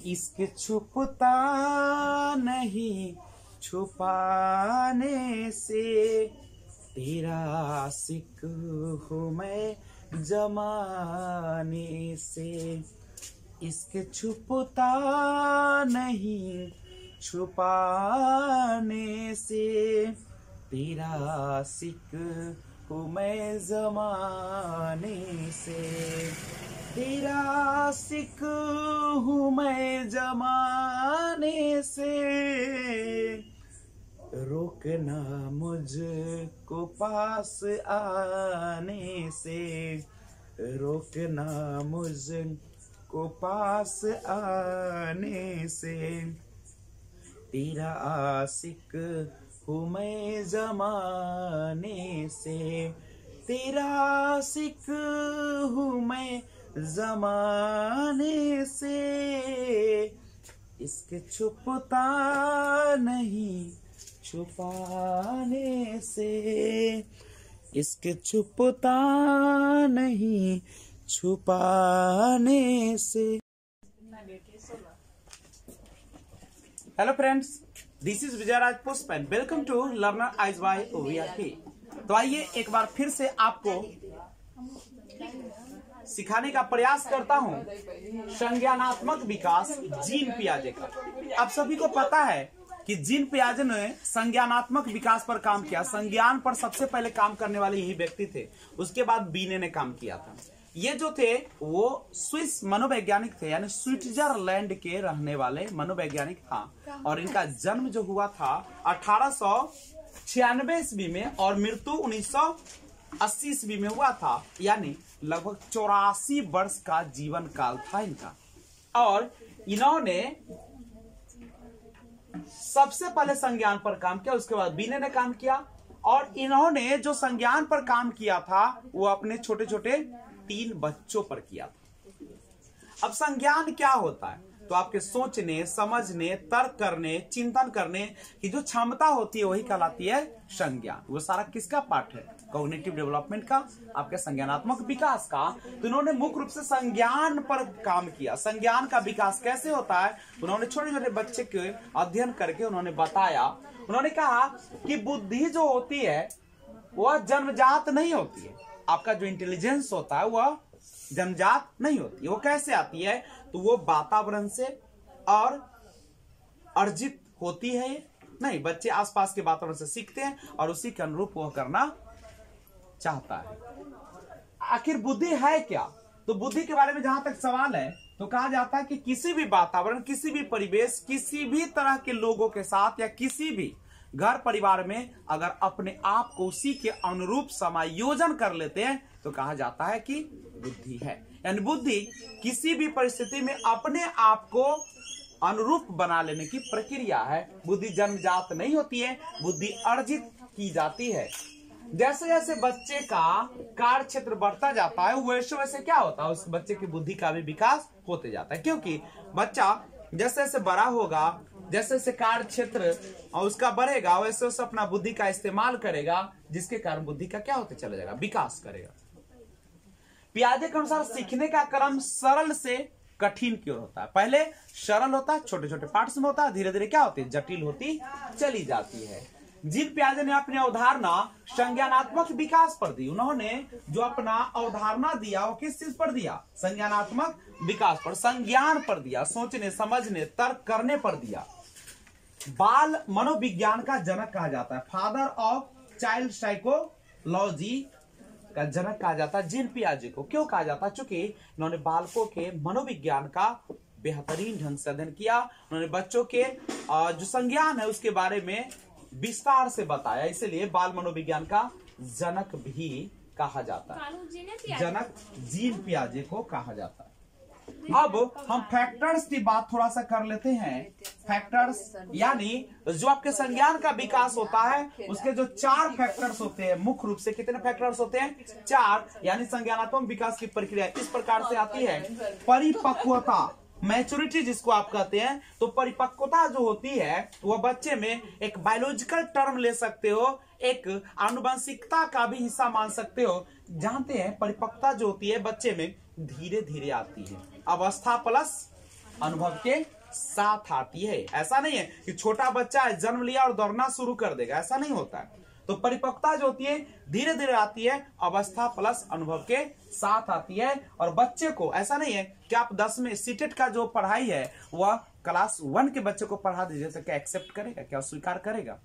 इसके छुपता नहीं छुपाने से, तेरा आशिक हूँ मैं जमाने से। इसके छुपता नहीं छुपाने से, तेरा आशिक हूँ मैं जमाने से। तेरा आशिक हूँ मैं जमाने से, रोकना मुझको पास आने से, रोकना मुझको पास आने से। तेरा आशिक हूँ मैं जमाने से, तेरा आशिक हूँ मैं जमाने से। इसके छुपता नहीं छुपाने से, इसके छुपता नहीं छुपाने से। Hello friends, this is Vijay Raj Pushp and welcome to learner eyes by OVRP। तो आइए एक बार फिर से आपको सिखाने का प्रयास करता हूं संज्ञानात्मक विकास जीन पियाजे का। आप सभी को पता है कि जीन पियाजे ने संज्ञानात्मक विकास पर काम किया। संज्ञान पर सबसे पहले काम करने वाले यही व्यक्ति थे। उसके बाद बीने ने काम किया था। ये जो थे वो स्विस मनोवैज्ञानिक थे, यानी स्विट्जरलैंड के रहने वाले मनोवैज्ञानिक था। और इनका जन्म जो हुआ था 1896 ईस्वी में और मृत्यु 1980 ईस्वी में हुआ था। यानी लगभग 84 वर्ष का जीवन काल था इनका। और इन्होंने सबसे पहले संज्ञान पर काम किया, उसके बाद बीने ने काम किया। और इन्होंने जो संज्ञान पर काम किया था वो अपने छोटे छोटे 3 बच्चों पर किया था। अब संज्ञान क्या होता है? तो आपके सोचने, समझने, तर्क करने, चिंतन करने की जो क्षमता होती है वही कहलाती है संज्ञान। वो सारा किसका पार्ट है? कॉग्निटिव डेवलपमेंट का, आपके संज्ञानात्मक विकास का। तो इन्होंने मुख्य रूप से संज्ञान पर काम किया। संज्ञान का विकास कैसे होता है उन्होंने छोटे छोटे बच्चे के अध्ययन करके उन्होंने बताया। उन्होंने कहा कि बुद्धि जो होती है वह जन्मजात नहीं होती है। आपका जो इंटेलिजेंस होता है वह जन्मजात नहीं होती। वो कैसे आती है? तो वो वातावरण से और अर्जित होती है नहीं। बच्चे आसपास के वातावरण से सीखते हैं और उसी के अनुरूप वह करना चाहता है। आखिर बुद्धि है क्या? तो बुद्धि के बारे में जहां तक सवाल है तो कहा जाता है कि किसी भी वातावरण, किसी भी परिवेश, किसी भी तरह के लोगों के साथ या किसी भी घर परिवार में अगर अपने आप को उसी के अनुरूप समायोजन कर लेते हैं तो कहा जाता है कि बुद्धि है। यानी बुद्धि किसी भी परिस्थिति में अपने आप को अनुरूप बना लेने की प्रक्रिया है। बुद्धि जन्मजात नहीं होती है, बुद्धि अर्जित की जाती है। जैसे जैसे बच्चे का कार्य क्षेत्र बढ़ता जाता है वैसे वैसे क्या होता है, उस बच्चे की बुद्धि का भी विकास होते जाता है। क्योंकि बच्चा जैसे जैसे बड़ा होगा, जैसे जैसे कार्य क्षेत्र उसका बढ़ेगा, वैसे वैसे अपना बुद्धि का इस्तेमाल करेगा, जिसके कारण बुद्धि का क्या होते चला जाएगा, विकास करेगा। पियाजे के अनुसार सीखने का क्रम सरल से कठिन की ओर होता है। पहले सरल होता है, छोटे छोटे पार्ट्स में होता है, धीरे धीरे क्या होती है, जटिल होती चली जाती है। जीन पियाजे ने अपनी अवधारणा संज्ञानात्मक विकास पर दी। उन्होंने जो अपना अवधारणा दिया वो किस चीज पर दिया? संज्ञानात्मक विकास पर, संज्ञान पर दिया, सोचने, समझने, तर्क करने पर दिया। बाल मनोविज्ञान का जनक कहा जाता है। फादर ऑफ चाइल्ड साइकोलॉजी का जनक कहा जाता है जीन पियाजे को। क्यों कहा जाता है? चूंकि इन्होंने बालकों के मनोविज्ञान का बेहतरीन ढंग से अध्ययन किया। उन्होंने बच्चों के जो संज्ञान है उसके बारे में विस्तार से बताया, इसलिए बाल मनोविज्ञान का जनक भी कहा जाता है। जनक जीन पियाजे को कहा जाता है। अब हम फैक्टर्स की बात थोड़ा सा कर लेते हैं। फैक्टर्स यानी जो आपके संज्ञान का विकास होता है उसके जो 4 फैक्टर्स होते हैं। मुख्य रूप से कितने फैक्टर्स होते हैं? 4। यानी संज्ञानात्मक विकास की प्रक्रिया इस प्रकार से आती है। परिपक्वता, मैच्योरिटी जिसको आप कहते हैं। तो परिपक्वता जो होती है वह बच्चे में एक बायोलॉजिकल टर्म ले सकते हो, एक आनुवंशिकता का भी हिस्सा मान सकते हो। जानते हैं परिपक्वता जो होती है बच्चे में धीरे धीरे आती है। अवस्था प्लस अनुभव के साथ आती है। ऐसा नहीं है कि छोटा बच्चा है जन्म लिया और दौड़ना शुरू कर देगा, ऐसा नहीं होता है। तो परिपक्वता जो होती है धीरे धीरे आती है, अवस्था प्लस अनुभव के साथ आती है। और बच्चे को ऐसा नहीं है कि आप 10 में सीटेट का जो पढ़ाई है वह क्लास 1 के बच्चे को पढ़ा दीजिए तो क्या एक्सेप्ट करेगा, क्या स्वीकार करेगा?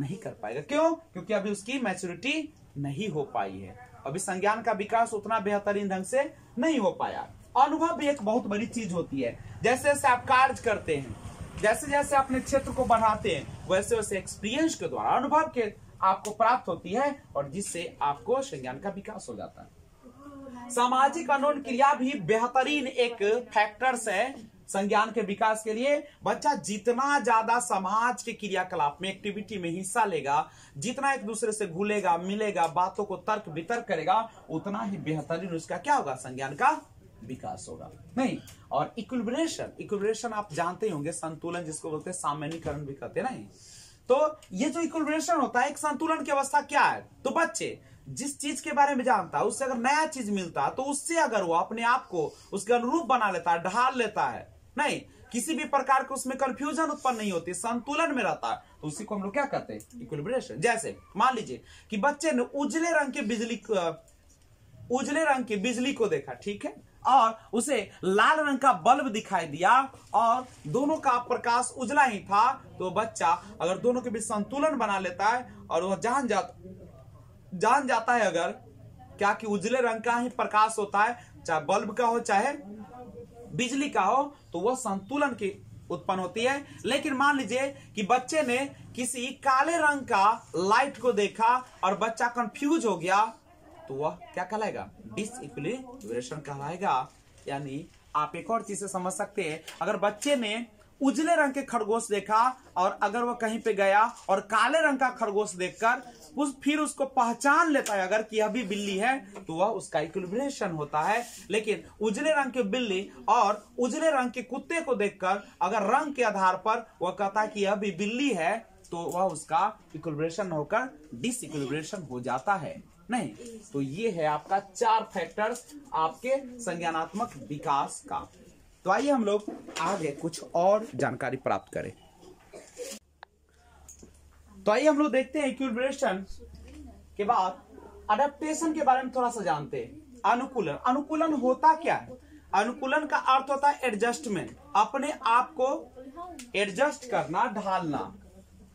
नहीं कर पाएगा। क्यों? क्योंकि अभी उसकी मैच्योरिटी नहीं हो पाई है, अभी संज्ञान का विकास उतना बेहतरीन ढंग से नहीं हो पाया। अनुभव भी एक बहुत बड़ी चीज होती है। जैसे जैसे आप कार्य करते हैं, जैसे जैसे अपने क्षेत्र को बढ़ाते हैं, वैसे वैसे एक्सपीरियंस के द्वारा अनुभव के आपको प्राप्त होती है और जिससे आपको संज्ञान का विकास हो जाता है। सामाजिक अनोन क्रिया भी बेहतरीन एक फैक्टर्स है संज्ञान के विकास के लिए। बच्चा जितना ज्यादा समाज के क्रियाकलाप में, एक्टिविटी में हिस्सा लेगा, जितना एक दूसरे से घुलेगा मिलेगा, बातों को तर्क वितर्क करेगा, उतना ही बेहतरीन उसका क्या होगा, संज्ञान का विकास होगा। नहीं, और इक्विलिब्रेशन आप जानते होंगे, संतुलन जिसको बोलते हैं, सामान्यीकरण भी कहते हैं। नहीं, तो ये जो इक्विलिब्रेशन होता है, एक संतुलन की अवस्था क्या है? तो बच्चे जिस चीज के बारे में जानता है उससे अगर नया चीज मिलता है तो उससे अगर वो अपने आप को उसके अनुरूप बना लेता है, ढाल लेता है, नहीं किसी भी प्रकार के उसमें कंफ्यूजन उत्पन्न नहीं होती, संतुलन में रहता है, तो उसी को हम लोग क्या कहते हैं, इक्विलिब्रेशन। जैसे मान लीजिए कि बच्चे ने उजले रंग की बिजली को देखा, ठीक है, और उसे लाल रंग का बल्ब दिखाई दिया और दोनों का प्रकाश उजला ही था, तो बच्चा अगर दोनों के बीच संतुलन बना लेता है और वह जान जाता है अगर क्या कि उजले रंग का ही प्रकाश होता है, चाहे बल्ब का हो चाहे बिजली का हो, तो वह संतुलन की उत्पन्न होती है। लेकिन मान लीजिए कि बच्चे ने किसी काले रंग का लाइट को देखा और बच्चा कंफ्यूज हो गया, तो वह क्या कहलाएगा, डिसइक्विलिब्रेशन कहलाएगा। यानी आप एक और चीज से समझ सकते हैं, अगर बच्चे ने उजले रंग के खरगोश देखा और अगर वह कहीं पे गया और काले रंग का खरगोश देखकर फिर उसको पहचान लेता है अगर कि यह भी बिल्ली है, तो वह उसका इक्विलिब्रेशन होता है। लेकिन उजले रंग के बिल्ली और उजले रंग के कुत्ते को देखकर अगर रंग के आधार पर वह कहता है कि यह भी बिल्ली है, तो वह उसका इक्विलिब्रेशन होकर डिसइक्विलिब्रेशन हो जाता है। नहीं, तो ये है आपका 4 फैक्टर्स आपके संज्ञानात्मक विकास का। तो आइए हम लोग आगे कुछ और जानकारी प्राप्त करें। तो आइए हम लोग देखते हैं इक्विलिब्रेशन के बाद अडेप्टेशन के बारे में थोड़ा सा जानते हैं। अनुकूलन होता क्या है? अनुकूलन का अर्थ होता है एडजस्टमेंट, अपने आप को एडजस्ट करना, ढालना।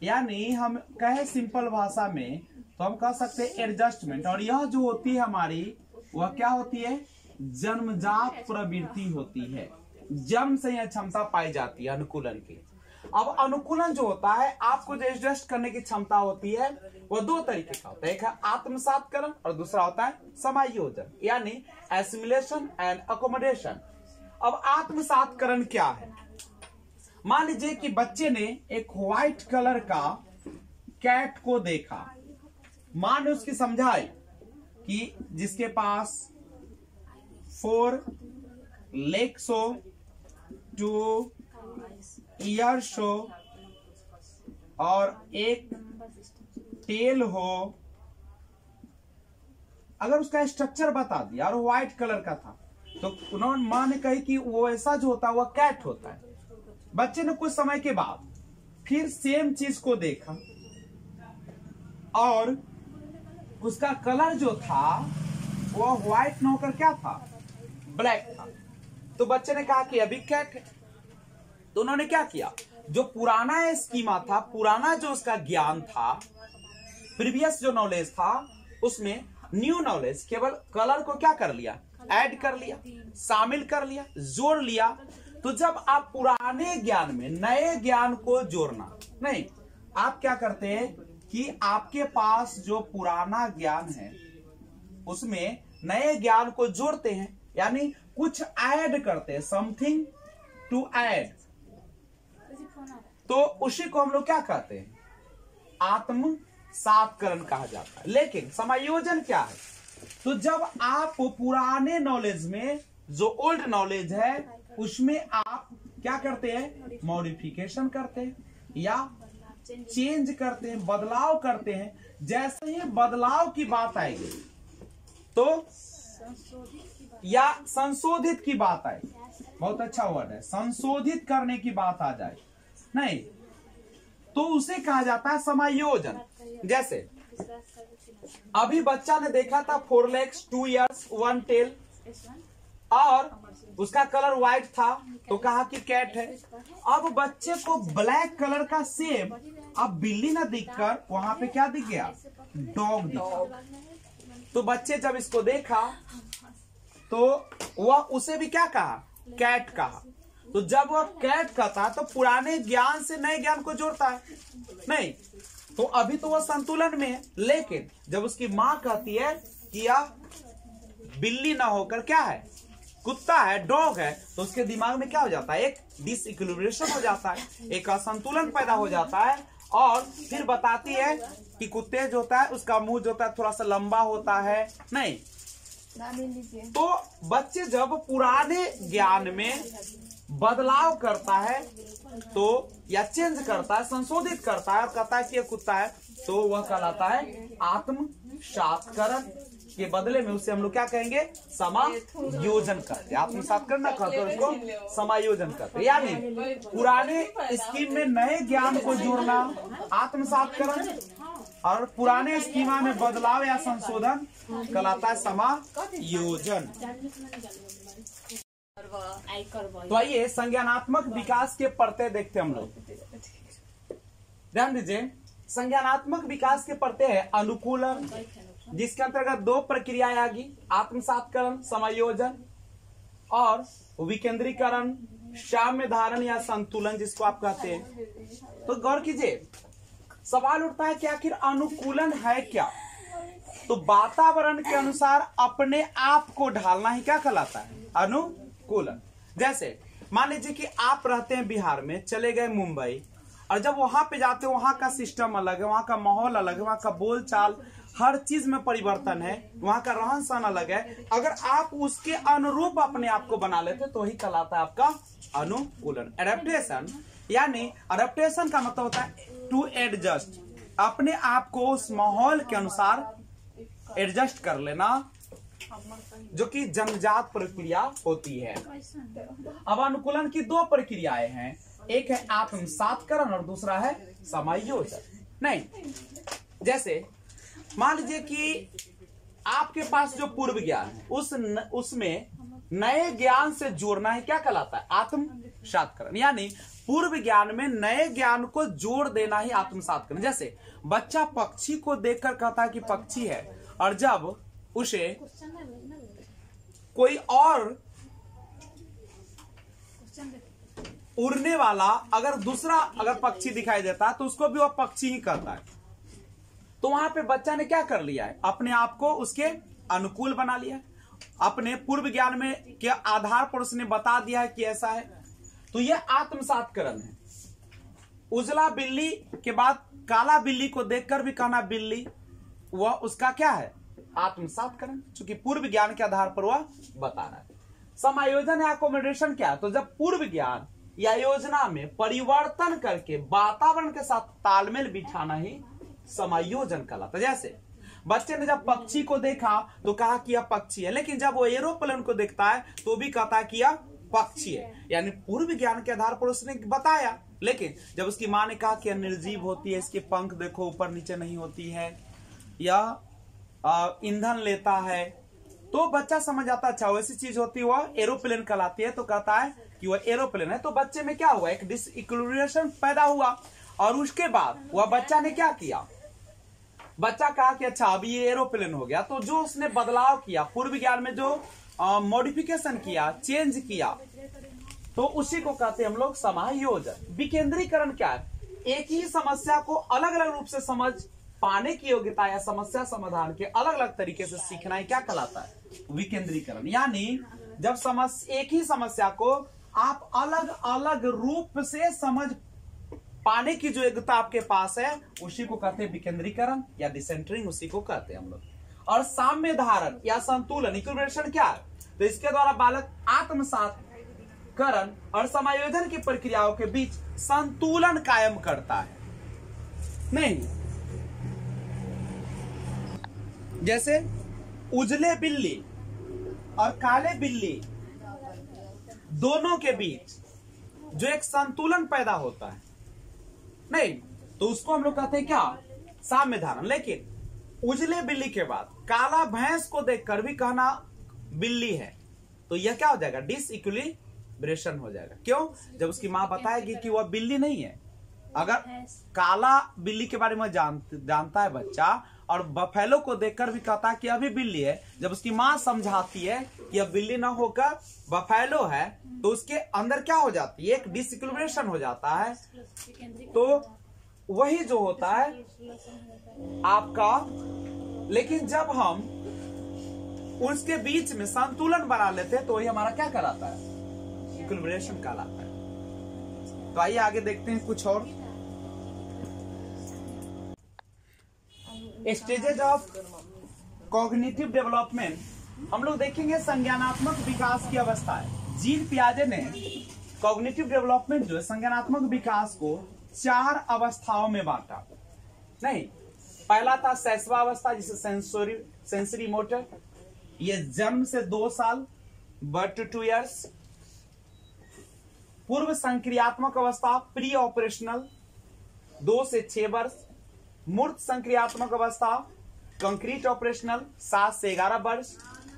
यानी हम कहें सिंपल भाषा में तो हम कह सकते हैं एडजस्टमेंट। और यह जो होती है हमारी, वह क्या होती है, जन्मजात प्रवृत्ति होती है, जन्म से यह क्षमता पाई जाती है अनुकूलन की। अब अनुकूलन जो होता है, आपको जो एडजस्ट करने की क्षमता होती है, वह 2 तरीके का होता है। एक है आत्मसातकरण और दूसरा होता है समायोजन, यानी एसिमिलेशन एंड अकोमोडेशन। अब आत्मसातकरण क्या है? मान लीजिए कि बच्चे ने एक व्हाइट कलर का कैट को देखा, मां ने उसकी समझाई कि जिसके पास 4 legs हो, 2 ears हो और 1 टेल हो, अगर उसका स्ट्रक्चर बता दिया और व्हाइट कलर का था, तो उन्होंने मां ने कही कि वो ऐसा जो होता है वह कैट होता है। बच्चे ने कुछ समय के बाद फिर सेम चीज को देखा और उसका कलर जो था वह व्हाइट न होकर क्या था, ब्लैक था। तो बच्चे ने कहा कि अभी कैट है। तो उन्होंने क्या किया, जो पुराना स्कीमा था, पुराना जो उसका ज्ञान था, प्रीवियस जो नॉलेज था, उसमें न्यू नॉलेज केवल कलर को क्या कर लिया, ऐड कर लिया, शामिल कर लिया, जोड़ लिया। तो जब आप पुराने ज्ञान में नए ज्ञान को जोड़ना, नहीं, आप क्या करते हैं कि आपके पास जो पुराना ज्ञान है उसमें नए ज्ञान को जोड़ते हैं, यानी कुछ ऐड करते हैं, समथिंग टू ऐड। तो उसी को हम लोग क्या कहते हैं, आत्मसातकरण कहा जाता है। लेकिन समायोजन क्या है? तो जब आप पुराने नॉलेज में जो ओल्ड नॉलेज है उसमें आप क्या करते हैं, मॉडिफिकेशन करते हैं या चेंज करते हैं, बदलाव करते हैं। जैसे ही बदलाव की बात आएगी तो या संशोधित की बात आएगी, बहुत अच्छा वर्ड है, संशोधित करने की बात आ जाए नहीं तो उसे कहा जाता है समायोजन। जैसे अभी बच्चा ने देखा था 4 legs 2 ears 1 tail और उसका कलर व्हाइट था तो कहा कि कैट है। अब बच्चे को ब्लैक कलर का सेम अब बिल्ली ना दिखकर वहां पे क्या दिख गया, डॉग दिखा। तो बच्चे जब इसको देखा तो वह उसे भी क्या कहा, कैट कहा। तो जब वह कैट कहता है तो पुराने ज्ञान से नए ज्ञान को जोड़ता है नहीं, तो अभी तो वह संतुलन में है। लेकिन जब उसकी मां कहती है कि यह बिल्ली ना होकर क्या है, कुत्ता है, डॉग है, तो उसके दिमाग में क्या हो जाता है, एक डिसइक्विलिब्रेशन हो जाता है, एक असंतुलन पैदा हो जाता है। और फिर बताती है कि कुत्ते जो होता है उसका मुंह जो होता है थोड़ा सा लंबा होता है नहीं। तो बच्चे जब पुराने ज्ञान में बदलाव करता है तो या चेंज करता है, संशोधित करता है और कहता है कि ये कुत्ता है, तो वह कहलाता है आत्मसात्करण। के बदले में उसे हम लोग क्या कहेंगे, समायोजन करते। आत्मसात्करण ना कहते उसको समायोजन करते, यानी पुराने स्कीम में नए ज्ञान को जोड़ना आत्मसात्करण और पुराने स्कीमा में बदलाव या संशोधन कहलाता है समायोजन। तो आइए संज्ञानात्मक विकास के परते देखते हम लोग। ध्यान दीजिए, संज्ञानात्मक विकास के परते है अनुकूलन, जिसके अंतर्गत 2 प्रक्रियाएं आगी, आत्मसात्करण समायोजन और विकेंद्रीकरण साम्य धारण या संतुलन जिसको आप कहते हैं। तो गौर कीजिए, सवाल उठता है कि आखिर अनुकूलन है क्या। तो वातावरण के अनुसार अपने आप को ढालना ही क्या कहलाता है, अनुकूलन। जैसे मान लीजिए कि आप रहते हैं बिहार में, चले गए मुंबई, और जब वहां पे जाते हो वहां का सिस्टम अलग है, वहां का माहौल अलग है, वहां का बोलचाल हर चीज में परिवर्तन है, वहां का रहन सहन अलग है। अगर आप उसके अनुरूप अपने आप को बना लेते तो ही कहलाता है आपका अनुकूलन, एडेप्टेशन। यानी एडेप्टेशन का मतलब होता है टू एडजस्ट, अपने आप को उस माहौल के अनुसार एडजस्ट कर लेना, जो कि जन्मजात प्रक्रिया होती है। अब अनुकूलन की 2 प्रक्रियाएं हैं, एक है आत्मसात्करण और दूसरा है समायोजन। नहीं, जैसे मान लीजिए कि आपके पास जो पूर्व ज्ञान है उसमें नए ज्ञान से जोड़ना है क्या कहलाता है, आत्मसात्करण। यानी पूर्व ज्ञान में नए ज्ञान को जोड़ देना ही आत्मसात्करण। जैसे बच्चा पक्षी को देखकर कहता है कि पक्षी है, और जब उसे कोई और उड़ने वाला अगर दूसरा अगर पक्षी दिखाई देता है तो उसको भी वह पक्षी ही कहता है। तो वहां पे बच्चा ने क्या कर लिया है, अपने आप को उसके अनुकूल बना लिया है, अपने पूर्व ज्ञान में के आधार पर उसने बता दिया है कि ऐसा है। तो यह आत्मसात्करण है। उजला बिल्ली के बाद काला बिल्ली को देखकर भी कहना बिल्ली, वह उसका क्या है, आत्मसात्करण, क्योंकि पूर्व ज्ञान के आधार पर वह बता रहा है। समायोजन या अकोमोडेशन क्या है, तो जब पूर्व ज्ञान या योजना में परिवर्तन करके वातावरण के साथ तालमेल बिठाना ही समायोजन कहलाता है। जैसे बच्चे ने जब पक्षी को देखा तो कहा कि यह पक्षी है, लेकिन जब वो एरोप्लेन को देखता है तो भी कहता है कि यह पक्षी है। यानी पूर्व ज्ञान के आधार पर उसने बताया, लेकिन जब उसकी मां ने कहा कि यह निर्जीव होती है, इसके पंख देखो ऊपर नीचे नहीं होती है, या ईंधन लेता है, तो बच्चा समझ आता अच्छा वैसी चीज होती है, वह एरोप्लेन कहलाती है, तो कहता है कि वह एरोप्लेन है। तो बच्चे में क्या हुआ, एक डिसइक्विलिब्रियम पैदा हुआ। और उसके बाद वह बच्चा ने क्या किया, बच्चा कहा कि अच्छा अभी ये एरोप्लेन हो गया। तो जो उसने बदलाव किया, पूर्व ज्ञान में जो मॉडिफिकेशन किया, चेंज किया, तो उसी को कहते हैं हम लोग समायोजन। विकेंद्रीकरण क्या है, एक ही समस्या को अलग अलग रूप से समझ पाने की योग्यता या समस्या समाधान के अलग अलग तरीके से सीखना ही क्या कहलाता है, विकेंद्रीकरण। यानी जब एक ही समस्या को आप अलग अलग रूप से समझ पाने की जो योग्यता आपके पास है, उसी को कहते हैं विकेंद्रीकरण या डिसेंटरिंग, उसी को कहते हैं हम लोग। और साम्य धारण या संतुलन, इक्विलिब्रेशन क्या है, तो इसके द्वारा बालक आत्मसात्करण और समायोजन की प्रक्रियाओं के बीच संतुलन कायम करता है। नहीं, जैसे उजले बिल्ली और काले बिल्ली दोनों के बीच जो एक संतुलन पैदा होता है, नहीं तो उसको हम लोग कहते हैं क्या, साम्य धारण। लेकिन उजले बिल्ली के बाद काला भैंस को देखकर भी कहना बिल्ली है, तो यह क्या हो जाएगा, डिसइक्विलिब्रेशन हो जाएगा। क्यों? जब उसकी मां बताएगी कि वह बिल्ली नहीं है। अगर काला बिल्ली के बारे में जानता है बच्चा और बफेलो को देखकर भी कहता है कि अभी बिल्ली है, जब उसकी मां समझाती है कि अब बिल्ली ना होकर बफेलो है, तो उसके अंदर क्या हो जाती है, एक डिसइक्विलिब्रेशन हो जाता है। तो वही जो होता है आपका, लेकिन जब हम उसके बीच में संतुलन बना लेते हैं तो वही हमारा क्या कहलाता है, इक्विलिब्रेशन कहलाता है। तो आइए आगे देखते हैं कुछ और स्टेजेज ऑफ कॉग्निटिव डेवलपमेंट। हम लोग देखेंगे संज्ञानात्मक विकास की अवस्था है। जीन पियाजे ने कॉग्निटिव डेवलपमेंट जो है संज्ञानात्मक विकास को 4 अवस्थाओं में बांटा। नहीं, पहला था शैशवावस्था जिसे सेंसरी मोटर, ये जन्म से 2 साल, बर्थ टू 2 इयर्स। पूर्व संक्रियात्मक अवस्था प्री ऑपरेशनल 2 से 6 वर्ष। मूर्त संक्रियात्मक अवस्था कंक्रीट ऑपरेशनल 7 से 11 वर्ष।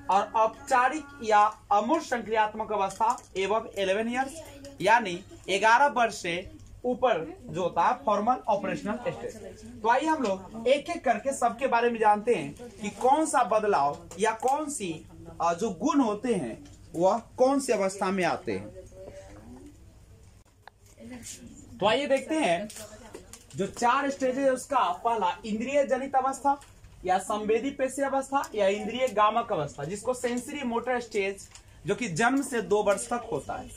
और औपचारिक या अमूर्त संक्रियात्मक अवस्था एवं 11 इयर्स, यानी 11 वर्ष से ऊपर जो होता है फॉर्मल ऑपरेशनल स्टेज। तो आइए हम लोग एक एक करके सबके बारे में जानते हैं कि कौन सा बदलाव या कौन सी जो गुण होते हैं वह कौन सी अवस्था में आते हैं। तो आइए देखते हैं जो 4 स्टेज है उसका। पहला इंद्रिय जनित अवस्था या संवेदी पेशी अवस्था या इंद्रिय गामक अवस्था, जिसको सेंसरी मोटर स्टेज, जो कि जन्म से 2 वर्ष तक होता है।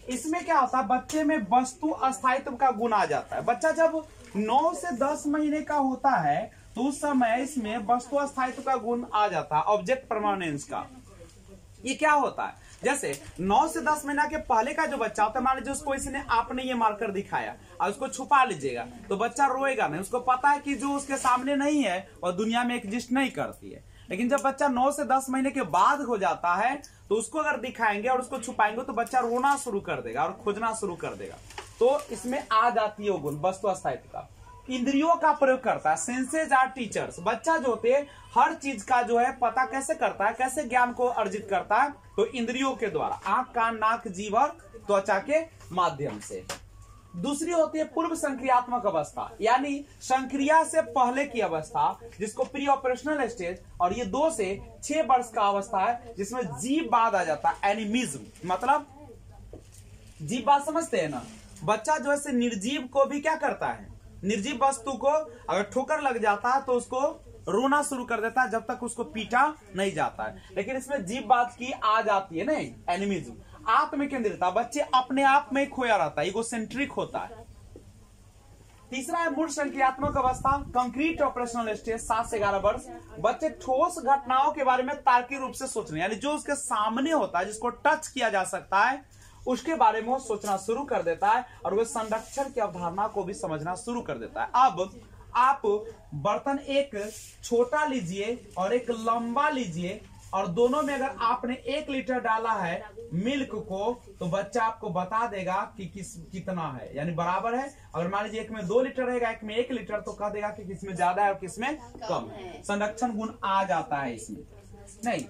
इसमें क्या होता है, बच्चे में वस्तु अस्थायित्व का गुण आ जाता है। बच्चा जब 9 से 10 महीने का होता है तो उस समय इसमें वस्तु अस्थायित्व का गुण आ जाता है, ऑब्जेक्ट परमानेंस का। ये क्या होता है, जैसे 9 से 10 महीना के पहले का जो बच्चा होता है, मान लीजिए उसको इसने आपने ये मार्कर दिखाया और उसको छुपा लीजिएगा तो बच्चा रोएगा नहीं, उसको पता है कि जो उसके सामने नहीं है और दुनिया में एग्जिस्ट नहीं करती है। लेकिन जब बच्चा 9 से 10 महीने के बाद हो जाता है तो उसको अगर दिखाएंगे और उसको छुपाएंगे तो बच्चा रोना शुरू कर देगा और खोजना शुरू कर देगा। तो इसमें आ जाती है वो गुण वस्तु अस्थायित्व का। इंद्रियों का प्रयोग करता है, सेंसेज आर टीचर्स। बच्चा जो होते हैं हर चीज का जो है पता कैसे करता है, कैसे ज्ञान को अर्जित करता है, तो इंद्रियों के द्वारा, आंख कान नाक जीभ और त्वचा के माध्यम से। दूसरी होती है पूर्व संक्रियात्मक अवस्था, यानी संक्रिया से पहले की अवस्था, जिसको प्री ऑपरेशनल स्टेज, और ये 2 से 6 वर्ष का अवस्था है जिसमें जीव बाद आ जाता है, एनिमिज्म। मतलब जीव बात समझते हैं ना, बच्चा जो है निर्जीव को भी क्या करता है, निर्जीव वस्तु को अगर ठोकर लग जाता है तो उसको रोना शुरू कर देता है जब तक उसको पीटा नहीं जाता है। लेकिन इसमें जीव बात की आ जाती है नहीं, एनिमिज्म। आत्म केंद्रितता, बच्चे अपने आप में खोया रहता है, इगोसेंट्रिक होता है। तीसरा है मूर्त संक्रियात्मक अवस्था, कंक्रीट ऑपरेशनल स्टेज 7 से 11 वर्ष। बच्चे ठोस घटनाओं के बारे में तार्किक रूप से सोचने, यानी जो उसके सामने होता है, जिसको टच किया जा सकता है, उसके बारे में वो सोचना शुरू कर देता है और वह संरक्षण की अवधारणा को भी समझना शुरू कर देता है। अब आप बर्तन एक छोटा लीजिए और एक लंबा लीजिए और दोनों में अगर आपने 1 लीटर डाला है मिल्क को, तो बच्चा आपको बता देगा कि कितना है, यानी बराबर है। अगर मान लीजिए एक में 2 लीटर रहेगा, एक में 1 लीटर, तो कह देगा कि किसमें ज्यादा है और किसमें कम है। संरक्षण गुण आ जाता है इसमें। नहीं,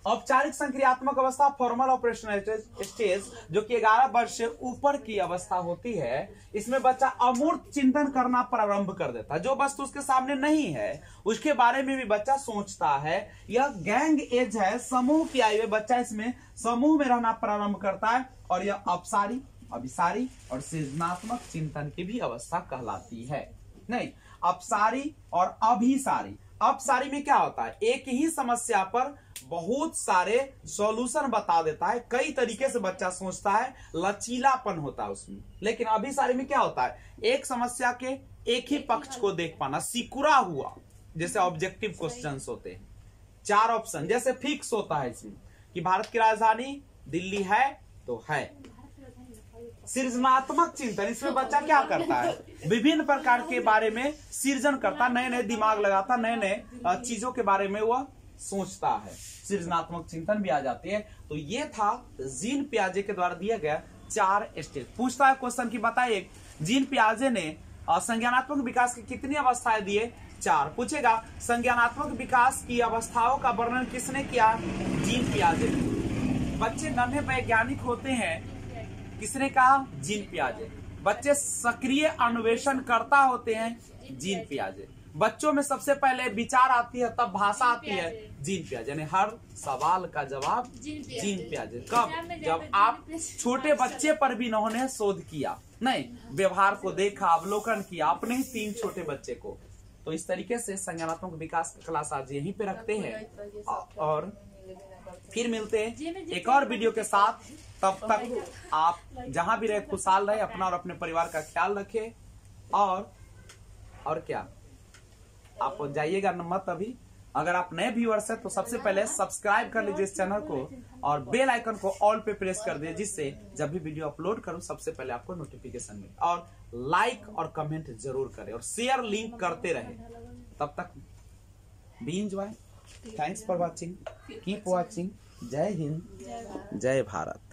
औपचारिक संक्रियात्मक अवस्था फॉर्मल ऑपरेशनल स्टेज, जो कि 11 वर्ष से ऊपर की अवस्था होती है, इसमें बच्चा अमूर्त चिंतन करना प्रारंभ कर देता है। जो वस्तु उसके सामने नहीं है उसके बारे में भी बच्चा सोचता है। यह गैंग एज है, समूह की आयु में बच्चा इसमें समूह में रहना प्रारंभ करता है। और यह अपसारी, अभिसारी और सृजनात्मक चिंतन की भी अवस्था कहलाती है। नहीं, अपसारी और अभिसारी। अपसारी में क्या होता है, एक ही समस्या पर बहुत सारे सॉल्यूशन बता देता है, कई तरीके से बच्चा सोचता है, लचीलापन होता है उसमें। लेकिन अभिसारी में क्या होता है, एक समस्या के एक ही पक्ष को देख पाना, सिकुड़ा हुआ, जैसे ऑब्जेक्टिव क्वेश्चंस होते हैं, 4 ऑप्शन जैसे फिक्स होता है इसमें कि भारत की राजधानी दिल्ली है तो है। सृजनात्मक चिंतन, इसमें बच्चा क्या करता है, विभिन्न प्रकार के बारे में सृजन करता, नए नए दिमाग लगाता, नए नए चीजों के बारे में वह सोचता है, सृजनात्मक चिंतन भी आ जाती है। तो ये था जीन पियाजे के द्वारा दिया गया 4 स्टेज। पूछता है क्वेश्चन की बताइए जीन पियाजे ने संज्ञानात्मक विकास की कितनी अवस्थाएं दिए? 4। पूछेगा संज्ञानात्मक विकास की अवस्थाओं का वर्णन किसने किया? जीन पियाजे ने। बच्चे नन्हे वैज्ञानिक होते हैं, किसने कहा? जीन पियाजे। बच्चे सक्रिय अन्वेषण करता होते हैं, जीन पियाजे। बच्चों में सबसे पहले विचार आती है तब भाषा आती है, जीन पियाजे। यानी हर सवाल का जवाब जीन पियाजे। कब? जब आप छोटे बच्चे पर भी इन्होंने शोध किया, नहीं व्यवहार को देखा, अवलोकन किया, अपने ही 3 छोटे बच्चे को। तो इस तरीके से संज्ञानात्मक विकास की क्लास आज यहीं पे रखते हैं और फिर मिलते हैं एक और वीडियो के साथ। तब तक आप जहां भी रहे खुशहाल रहे, अपना और अपने परिवार का ख्याल रखें। और क्या, आप जाइएगा मत अभी। अगर आप नए व्यूअर्स हैं तो सबसे पहले सब्सक्राइब कर लीजिए इस चैनल को और बेल आइकन को ऑल पे प्रेस कर दीजिए, जिससे जब भी वीडियो अपलोड करूं सबसे पहले आपको नोटिफिकेशन मिले। और लाइक और कमेंट जरूर करें और शेयर लिंक करते रहें। तब तक B enjoy. Thanks for watching, keep watching. जय हिंद, जय भारत।